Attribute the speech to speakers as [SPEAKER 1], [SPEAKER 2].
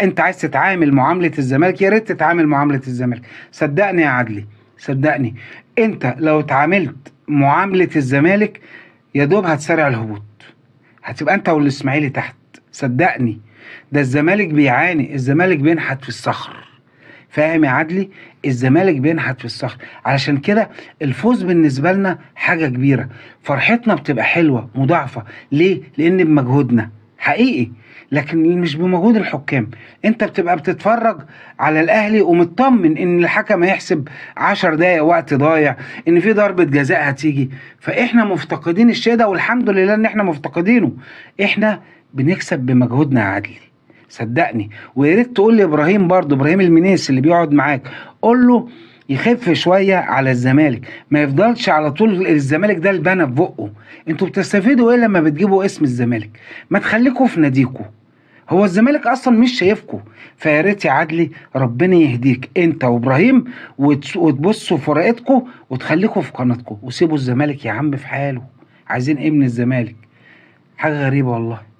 [SPEAKER 1] انت عايز تتعامل معامله الزمالك، يا ريت تتعامل معامله الزمالك. صدقني يا عدلي، صدقني، انت لو اتعاملت معامله الزمالك يا دوب هتسارع الهبوط، هتبقى انت والاسماعيلي تحت. صدقني، ده الزمالك بيعاني، الزمالك بينحت في الصخر. فاهم يا عدلي؟ الزمالك بينحت في الصخر. علشان كده الفوز بالنسبه لنا حاجه كبيره، فرحتنا بتبقى حلوه مضاعفه. ليه؟ لان بمجهودنا حقيقي، لكن مش بمجهود الحكام. انت بتبقى بتتفرج على الاهلي ومطمن ان الحكم هيحسب 10 دقايق وقت ضايع، ان في ضربه جزاء هتيجي. فاحنا مفتقدين الشيء ده، والحمد لله ان احنا مفتقدينه. احنا بنكسب بمجهودنا يا عدلي، صدقني. ويا ريت تقول لي ابراهيم برضه، ابراهيم المنيس اللي بيقعد معاك، قول له يخف شويه على الزمالك، ما يفضلش على طول الزمالك ده البنا في بقه. انتوا بتستفيدوا ايه لما بتجيبوا اسم الزمالك؟ ما تخليكوا في ناديكوا، هو الزمالك اصلا مش شايفكوا. فيا ريت يا عدلي ربنا يهديك انت وابراهيم، وتبصوا في ورقتكوا وتخليكوا في قناتكوا، وسيبوا الزمالك يا عم في حاله. عايزين ايه من الزمالك؟ حاجه غريبه والله.